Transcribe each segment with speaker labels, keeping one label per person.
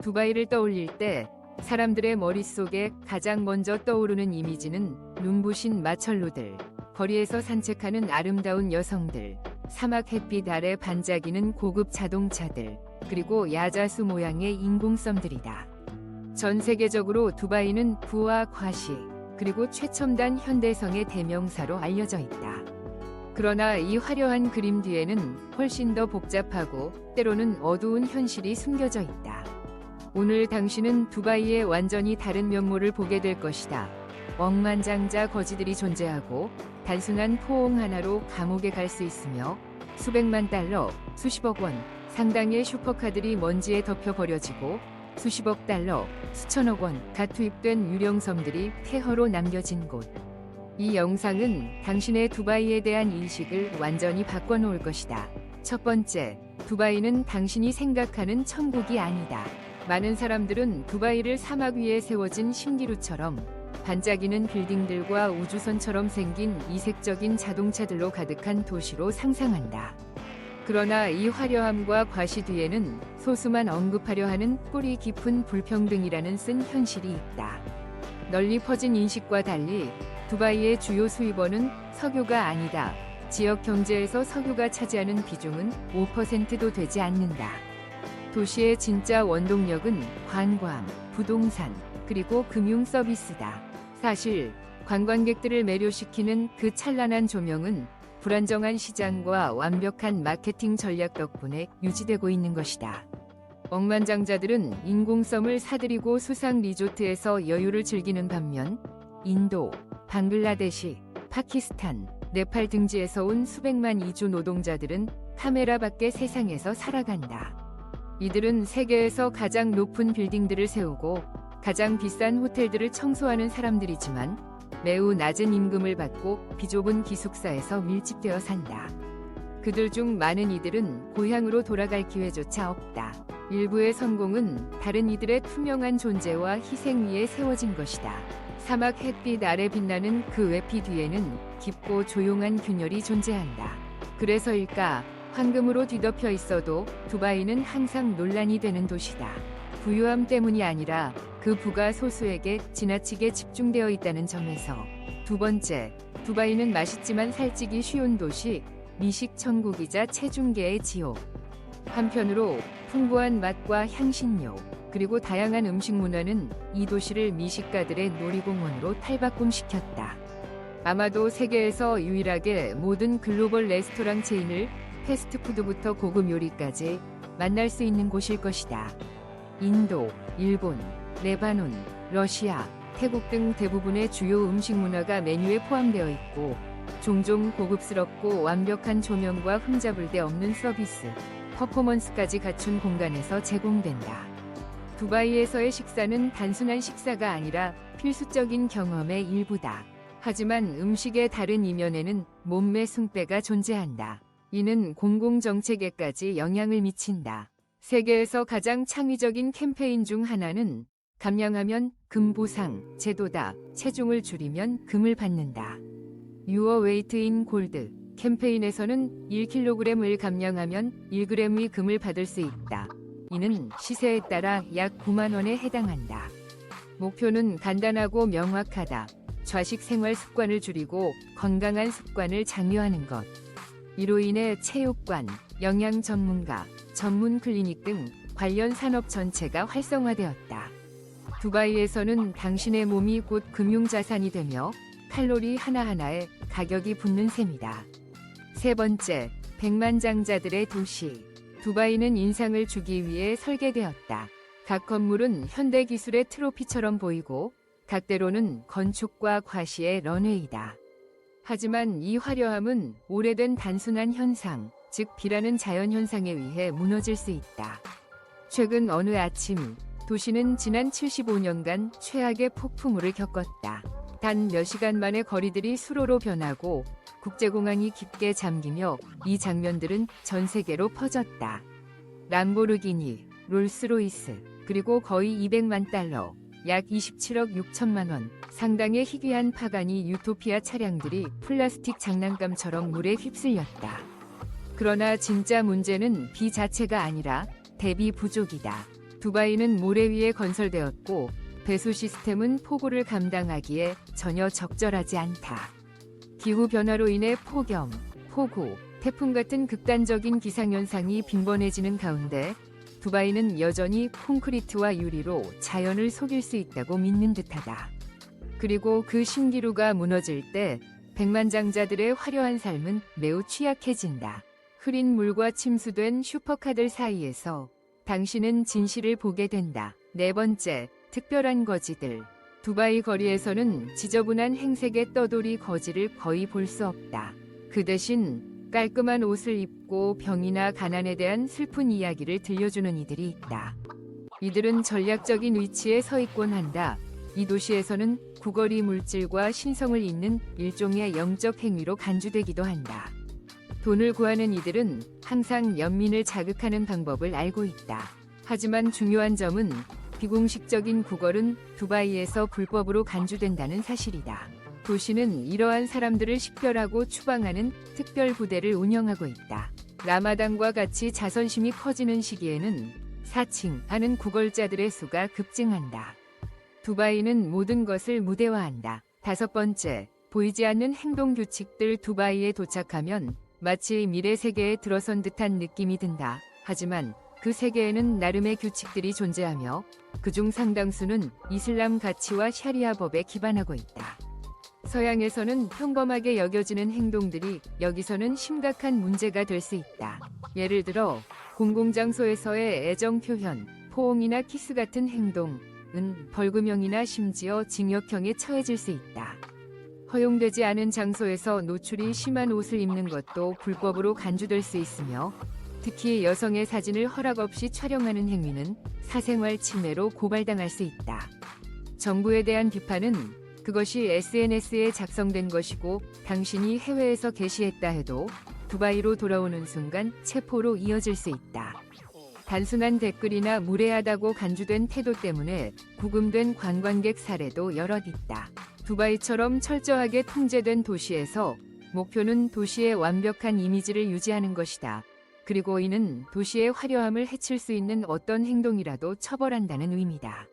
Speaker 1: 두바이를 떠올릴 때 사람들의 머릿속에 가장 먼저 떠오르는 이미지는 눈부신 마철로들, 거리에서 산책하는 아름다운 여성들, 사막 햇빛 아래 반짝이는 고급 자동차들, 그리고 야자수 모양의 인공섬들이다. 전 세계적으로 두바이는 부와 과시, 그리고 최첨단 현대성의 대명사로 알려져 있다. 그러나 이 화려한 그림 뒤에는 훨씬 더 복잡하고 때로는 어두운 현실이 숨겨져 있다. 오늘 당신은 두바이의 완전히 다른 면모를 보게 될 것이다. 억만장자 거지들이 존재하고 단순한 포옹 하나로 감옥에 갈 수 있으며 수백만 달러, 수십억 원 상당의 슈퍼카들이 먼지에 덮여 버려지고 수십억 달러, 수천억 원가 투입된 유령섬들이 폐허로 남겨진 곳. 이 영상은 당신의 두바이에 대한 인식을 완전히 바꿔놓을 것이다. 첫 번째, 두바이는 당신이 생각하는 천국이 아니다. 많은 사람들은 두바이를 사막 위에 세워진 신기루처럼 반짝이는 빌딩들과 우주선처럼 생긴 이색적인 자동차들로 가득한 도시로 상상한다. 그러나 이 화려함과 과시 뒤에는 소수만 언급하려 하는 뿌리 깊은 불평등이라는 쓴 현실이 있다. 널리 퍼진 인식과 달리 두바이의 주요 수입원은 석유가 아니다. 지역 경제에서 석유가 차지하는 비중은 5%도 되지 않는다. 도시의 진짜 원동력은 관광, 부동산, 그리고 금융 서비스다. 사실 관광객들을 매료시키는 그 찬란한 조명은 불안정한 시장과 완벽한 마케팅 전략 덕분에 유지되고 있는 것이다. 억만장자들은 인공섬을 사들이고 수상 리조트에서 여유를 즐기는 반면 인도, 방글라데시, 파키스탄, 네팔 등지에서 온 수백만 이주 노동자들은 카메라 밖의 세상에서 살아간다. 이들은 세계에서 가장 높은 빌딩들을 세우고 가장 비싼 호텔들을 청소하는 사람들이지만 매우 낮은 임금을 받고 비좁은 기숙사에서 밀집되어 산다. 그들 중 많은 이들은 고향으로 돌아갈 기회조차 없다. 일부의 성공은 다른 이들의 투명한 존재와 희생 위에 세워진 것이다. 사막 햇빛 아래 빛나는 그 외피 뒤에는 깊고 조용한 균열이 존재한다. 그래서일까? 황금으로 뒤덮여 있어도 두바이는 항상 논란이 되는 도시다. 부유함 때문이 아니라 그 부가 소수에게 지나치게 집중되어 있다는 점에서. 두 번째, 두바이는 맛있지만 살찌기 쉬운 도시, 미식 천국이자 체중계의 지옥. 한편으로 풍부한 맛과 향신료, 그리고 다양한 음식 문화는 이 도시를 미식가들의 놀이공원으로 탈바꿈시켰다. 아마도 세계에서 유일하게 모든 글로벌 레스토랑 체인을 패스트푸드부터 고급 요리까지 만날 수 있는 곳일 것이다. 인도, 일본, 레바논, 러시아, 태국 등 대부분의 주요 음식 문화가 메뉴에 포함되어 있고 종종 고급스럽고 완벽한 조명과 흠잡을 데 없는 서비스, 퍼포먼스까지 갖춘 공간에서 제공된다. 두바이에서의 식사는 단순한 식사가 아니라 필수적인 경험의 일부다. 하지만 음식의 다른 이면에는 몸매 숭배가 존재한다. 이는 공공정책에까지 영향을 미친다. 세계에서 가장 창의적인 캠페인 중 하나는 감량하면 금 보상 제도다. 체중을 줄이면 금을 받는다. Your weight in gold 캠페인에서는 1kg을 감량하면 1g의 금을 받을 수 있다. 이는 시세에 따라 약 9만 원에 해당한다. 목표는 간단하고 명확하다. 좌식 생활 습관을 줄이고 건강한 습관을 장려하는 것. 이로 인해 체육관, 영양 전문가, 전문 클리닉 등 관련 산업 전체가 활성화되었다. 두바이에서는 당신의 몸이 곧 금융자산이 되며 칼로리 하나하나에 가격이 붙는 셈이다. 세 번째, 백만장자들의 도시. 두바이는 인상을 주기 위해 설계되었다. 각 건물은 현대 기술의 트로피처럼 보이고 각 때로는 건축과 과시의 런웨이다. 하지만 이 화려함은 오래된 단순한 현상, 즉 비라는 자연현상에 의해 무너질 수 있다. 최근 어느 아침, 도시는 지난 75년간 최악의 폭풍우를 겪었다. 단 몇 시간 만에 거리들이 수로로 변하고 국제공항이 깊게 잠기며 이 장면들은 전 세계로 퍼졌다. 람보르기니, 롤스로이스, 그리고 거의 200만 달러, 약 27억 6천만 원 상당의 희귀한 파가니 유토피아 차량들이 플라스틱 장난감처럼 물에 휩쓸렸다. 그러나 진짜 문제는 비 자체가 아니라 대비 부족이다. 두바이는 모래 위에 건설되었고 배수 시스템은 폭우를 감당하기에 전혀 적절하지 않다. 기후 변화로 인해 폭염, 폭우, 태풍 같은 극단적인 기상현상이 빈번해지는 가운데 두바이는 여전히 콘크리트와 유리로 자연을 속일 수 있다고 믿는 듯하다. 그리고 그 신기루가 무너질 때 백만장자들의 화려한 삶은 매우 취약해진다. 흐린 물과 침수된 슈퍼카들 사이에서 당신은 진실을 보게 된다. 네 번째, 특별한 거지들. 두바이 거리에서는 지저분한 행색의 떠돌이 거지를 거의 볼 수 없다. 그 대신 깔끔한 옷을 입고 병이나 가난에 대한 슬픈 이야기를 들려주는 이들이 있다. 이들은 전략적인 위치에 서 있곤 한다. 이 도시에서는 구거리 물질과 신성을 잇는 일종의 영적 행위로 간주되기도 한다. 돈을 구하는 이들은 항상 연민을 자극하는 방법을 알고 있다. 하지만 중요한 점은 비공식적인 구걸은 두바이에서 불법으로 간주된다는 사실이다. 도시는 이러한 사람들을 식별하고 추방하는 특별 부대를 운영하고 있다. 라마단과 같이 자선심이 커지는 시기에는 사칭하는 구걸자들의 수가 급증한다. 두바이는 모든 것을 무대화한다. 다섯 번째, 보이지 않는 행동 규칙들. 두바이에 도착하면 마치 미래 세계에 들어선 듯한 느낌이 든다. 하지만 그 세계에는 나름의 규칙들이 존재하며 그중 상당수는 이슬람 가치와 샤리아 법에 기반하고 있다. 서양에서는 평범하게 여겨지는 행동들이 여기서는 심각한 문제가 될 수 있다. 예를 들어 공공장소에서의 애정 표현, 포옹이나 키스 같은 행동은 벌금형이나 심지어 징역형에 처해질 수 있다. 허용되지 않은 장소에서 노출이 심한 옷을 입는 것도 불법으로 간주될 수 있으며 특히 여성의 사진을 허락 없이 촬영하는 행위는 사생활 침해로 고발당할 수 있다. 정부에 대한 비판은 그것이 SNS에 작성된 것이고 당신이 해외에서 게시했다 해도 두바이로 돌아오는 순간 체포로 이어질 수 있다. 단순한 댓글이나 무례하다고 간주된 태도 때문에 구금된 관광객 사례도 여럿 있다. 두바이처럼 철저하게 통제된 도시에서 목표는 도시의 완벽한 이미지를 유지하는 것이다. 그리고 이는 도시의 화려함을 해칠 수 있는 어떤 행동이라도 처벌한다는 의미다.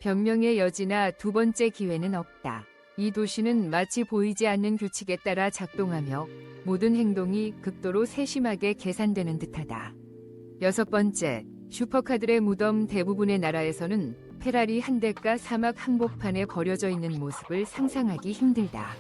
Speaker 1: 변명의 여지나 두 번째 기회는 없다. 이 도시는 마치 보이지 않는 규칙에 따라 작동하며 모든 행동이 극도로 세심하게 계산되는 듯하다. 여섯 번째, 슈퍼카들의 무덤. 대부분의 나라에서는 페라리 한 대가 사막 한복판에 버려져 있는 모습을 상상하기 힘들다.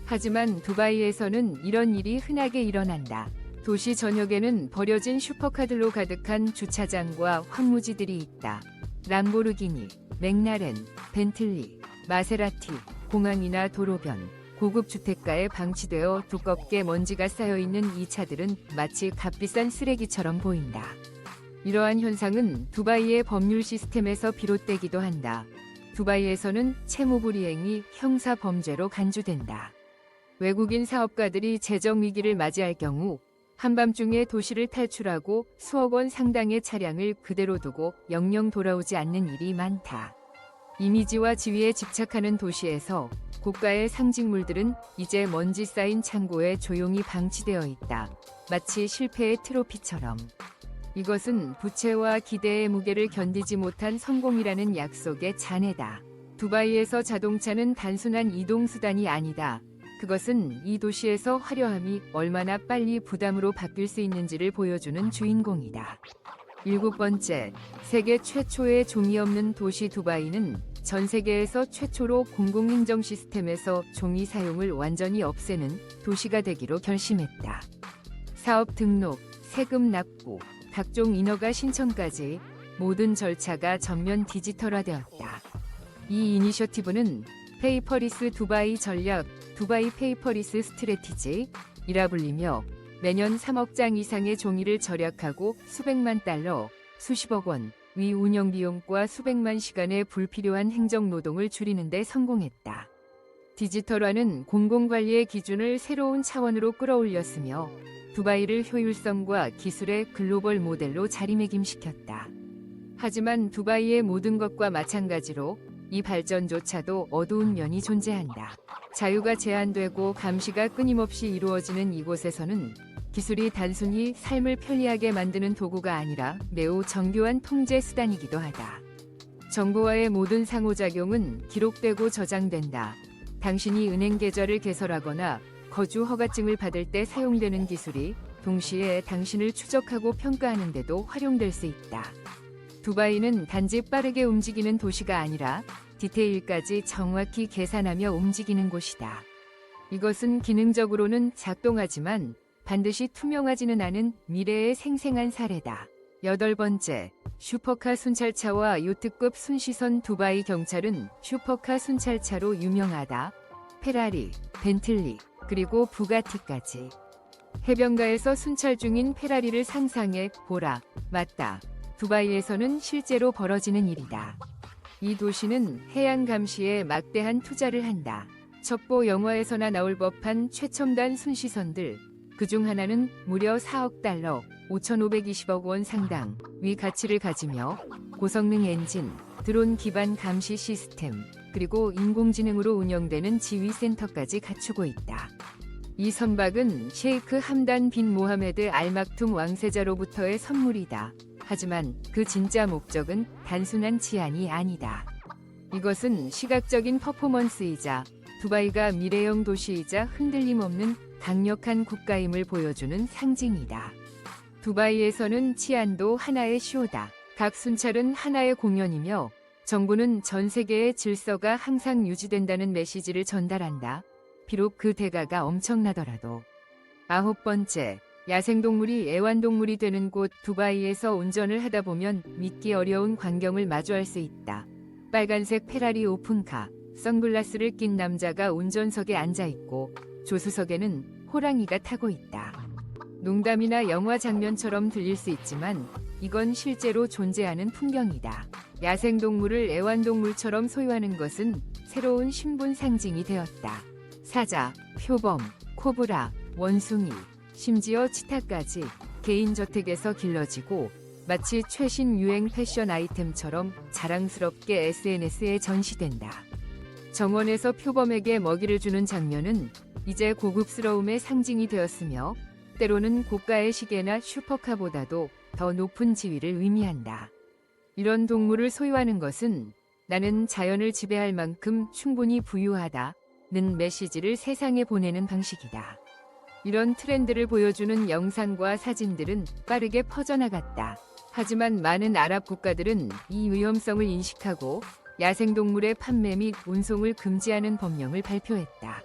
Speaker 1: 하지만 두바이에서는 이런 일이 흔하게 일어난다. 도시 전역에는 버려진 슈퍼카들로 가득한 주차장과 황무지들이 있다. 람보르기니, 맥라렌, 벤틀리, 마세라티, 공항이나 도로변, 고급 주택가에 방치되어 두껍게 먼지가 쌓여있는 이 차들은 마치 값비싼 쓰레기처럼 보인다. 이러한 현상은 두바이의 법률 시스템에서 비롯되기도 한다. 두바이에서는 채무불이행이 형사 범죄로 간주된다. 외국인 사업가들이 재정 위기를 맞이할 경우 한밤중에 도시를 탈출하고 수억 원 상당의 차량을 그대로 두고 영영 돌아오지 않는 일이 많다. 이미지와 지위에 집착하는 도시에서 고가의 상징물들은 이제 먼지 쌓인 창고에 조용히 방치되어 있다. 마치 실패의 트로피처럼. 이것은 부채와 기대의 무게를 견디지 못한 성공이라는 약속의 잔해다. 두바이에서 자동차는 단순한 이동수단이 아니다. 그것은 이 도시에서 화려함이 얼마나 빨리 부담으로 바뀔 수 있는지를 보여주는 주인공이다. 일곱 번째, 세계 최초의 종이 없는 도시. 두바이는 전 세계에서 최초로 공공행정 시스템에서 종이 사용을 완전히 없애는 도시가 되기로 결심했다. 사업 등록, 세금 납부, 각종 인허가 신청까지 모든 절차가 전면 디지털화되었다. 이 이니셔티브는 페이퍼리스 두바이 전략, 두바이 페이퍼리스 스트래티지이라 불리며 매년 3억 장 이상의 종이를 절약하고 수백만 달러, 수십억 원 위 운영 비용과 수백만 시간의 불필요한 행정 노동을 줄이는 데 성공했다. 디지털화는 공공관리의 기준을 새로운 차원으로 끌어올렸으며 두바이를 효율성과 기술의 글로벌 모델로 자리매김시켰다. 하지만 두바이의 모든 것과 마찬가지로 이 발전조차도 어두운 면이 존재한다. 자유가 제한되고 감시가 끊임없이 이루어지는 이곳에서는 기술이 단순히 삶을 편리하게 만드는 도구가 아니라 매우 정교한 통제 수단이기도 하다. 정보와의 모든 상호작용은 기록되고 저장된다. 당신이 은행 계좌를 개설하거나 거주 허가증을 받을 때 사용되는 기술이 동시에 당신을 추적하고 평가하는 데도 활용될 수 있다. 두바이는 단지 빠르게 움직이는 도시가 아니라 디테일까지 정확히 계산하며 움직이는 곳이다. 이것은 기능적으로는 작동하지만 반드시 투명하지는 않은 미래의 생생한 사례다. 8번째, 슈퍼카 순찰차와 요트급 순시선. 두바이 경찰은 슈퍼카 순찰차로 유명하다. 페라리, 벤틀리, 그리고 부가티까지. 해변가에서 순찰 중인 페라리를 상상해 보라. 맞다. 두바이에서는 실제로 벌어지는 일이다. 이 도시는 해양 감시에 막대한 투자를 한다. 첩보 영화에서나 나올 법한 최첨단 순시선들, 그중 하나는 무려 4억 달러, 5,520억 원 상당 위 가치를 가지며 고성능 엔진, 드론 기반 감시 시스템, 그리고 인공지능으로 운영되는 지휘센터까지 갖추고 있다. 이 선박은 셰이크 함단 빈 모하메드 알 막툼 왕세자로부터의 선물이다. 하지만 그 진짜 목적은 단순한 치안이 아니다. 이것은 시각적인 퍼포먼스이자 두바이가 미래형 도시이자 흔들림 없는 강력한 국가임을 보여주는 상징이다. 두바이에서는 치안도 하나의 쇼다. 각 순찰은 하나의 공연이며 정부는 전 세계의 질서가 항상 유지된다는 메시지를 전달한다. 비록 그 대가가 엄청나더라도. 9번째, 야생동물이 애완동물이 되는 곳. 두바이에서 운전을 하다 보면 믿기 어려운 광경을 마주할 수 있다. 빨간색 페라리 오픈카, 선글라스를 낀 남자가 운전석에 앉아있고 조수석에는 호랑이가 타고 있다. 농담이나 영화 장면처럼 들릴 수 있지만 이건 실제로 존재하는 풍경이다. 야생동물을 애완동물처럼 소유하는 것은 새로운 신분 상징이 되었다. 사자, 표범, 코브라, 원숭이, 심지어 치타까지 개인 저택에서 길러지고 마치 최신 유행 패션 아이템처럼 자랑스럽게 SNS에 전시된다. 정원에서 표범에게 먹이를 주는 장면은 이제 고급스러움의 상징이 되었으며 때로는 고가의 시계나 슈퍼카보다도 더 높은 지위를 의미한다. 이런 동물을 소유하는 것은 나는 자연을 지배할 만큼 충분히 부유하다는 메시지를 세상에 보내는 방식이다. 이런 트렌드를 보여주는 영상과 사진들은 빠르게 퍼져나갔다. 하지만 많은 아랍 국가들은 이 위험성을 인식하고 야생동물의 판매 및 운송을 금지하는 법령을 발표했다.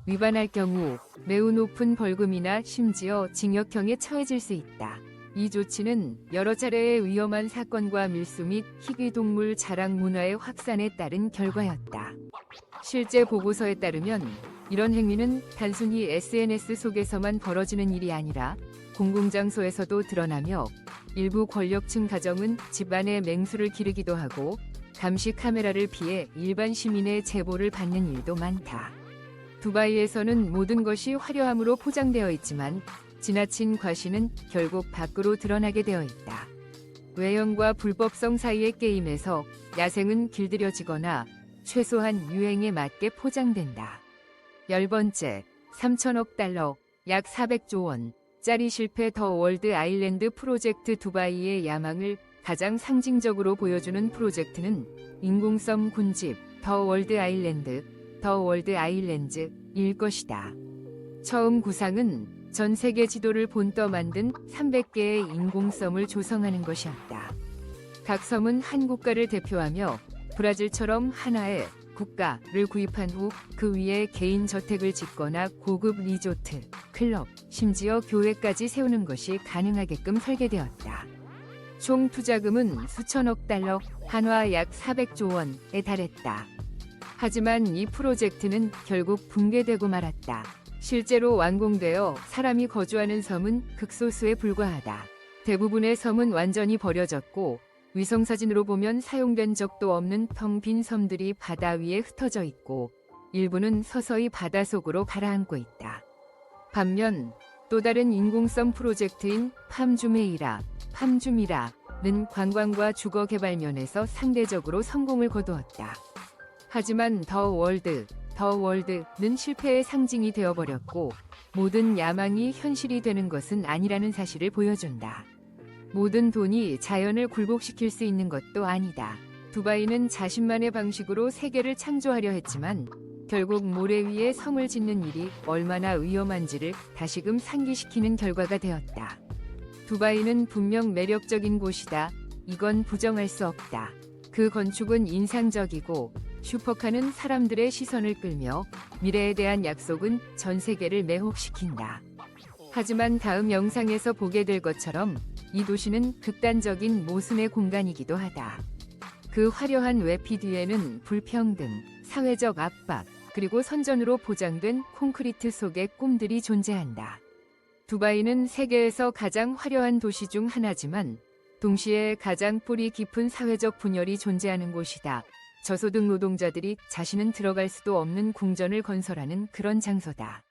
Speaker 1: 위반할 경우 매우 높은 벌금이나 심지어 징역형에 처해질 수 있다. 이 조치는 여러 차례의 위험한 사건과 밀수 및 희귀동물 자랑 문화의 확산에 따른 결과였다. 실제 보고서에 따르면 이런 행위는 단순히 SNS 속에서만 벌어지는 일이 아니라 공공장소에서도 드러나며 일부 권력층 가정은 집안에 맹수를 기르기도 하고 감시 카메라를 피해 일반 시민의 제보를 받는 일도 많다. 두바이에서는 모든 것이 화려함으로 포장되어 있지만 지나친 과시는 결국 밖으로 드러나게 되어 있다. 외형과 불법성 사이의 게임에서 야생은 길들여지거나 최소한 유행에 맞게 포장된다. 10번째, 3천억 달러, 약 400조 원짜리 실패 더 월드 아일랜드 프로젝트. 두바이의 야망을 가장 상징적으로 보여주는 프로젝트는 인공섬 군집 더 월드 아일랜드일 것이다. 처음 구상은 전 세계 지도를 본떠 만든 300개의 인공섬을 조성하는 것이었다. 각 섬은 한 국가를 대표하며 브라질처럼 하나의 국가를 구입한 후 그 위에 개인 저택을 짓거나 고급 리조트, 클럽, 심지어 교회까지 세우는 것이 가능하게끔 설계되었다. 총 투자금은 수천억 달러, 한화 약 400조 원에 달했다. 하지만 이 프로젝트는 결국 붕괴되고 말았다. 실제로 완공되어 사람이 거주하는 섬은 극소수에 불과하다. 대부분의 섬은 완전히 버려졌고 위성사진으로 보면 사용된 적도 없는 텅 빈 섬들이 바다 위에 흩어져 있고 일부는 서서히 바닷속으로 가라앉고 있다. 반면 또 다른 인공섬 프로젝트인 팜주미라는 관광과 주거 개발 면에서 상대적으로 성공을 거두었다. 하지만 더 월드는 실패의 상징이 되어버렸고 모든 야망이 현실이 되는 것은 아니라는 사실을 보여준다. 모든 돈이 자연을 굴복시킬 수 있는 것도 아니다. 두바이는 자신만의 방식으로 세계를 창조하려 했지만 결국 모래 위에 성을 짓는 일이 얼마나 위험한지를 다시금 상기시키는 결과가 되었다. 두바이는 분명 매력적인 곳이다. 이건 부정할 수 없다. 그 건축은 인상적이고 슈퍼카는 사람들의 시선을 끌며 미래에 대한 약속은 전 세계를 매혹시킨다. 하지만 다음 영상에서 보게 될 것처럼 이 도시는 극단적인 모순의 공간이기도 하다. 그 화려한 외피 뒤에는 불평등, 사회적 압박, 그리고 선전으로 포장된 콘크리트 속의 꿈들이 존재한다. 두바이는 세계에서 가장 화려한 도시 중 하나지만 동시에 가장 뿌리 깊은 사회적 분열이 존재하는 곳이다. 저소득 노동자들이 자신은 들어갈 수도 없는 궁전을 건설하는 그런 장소다.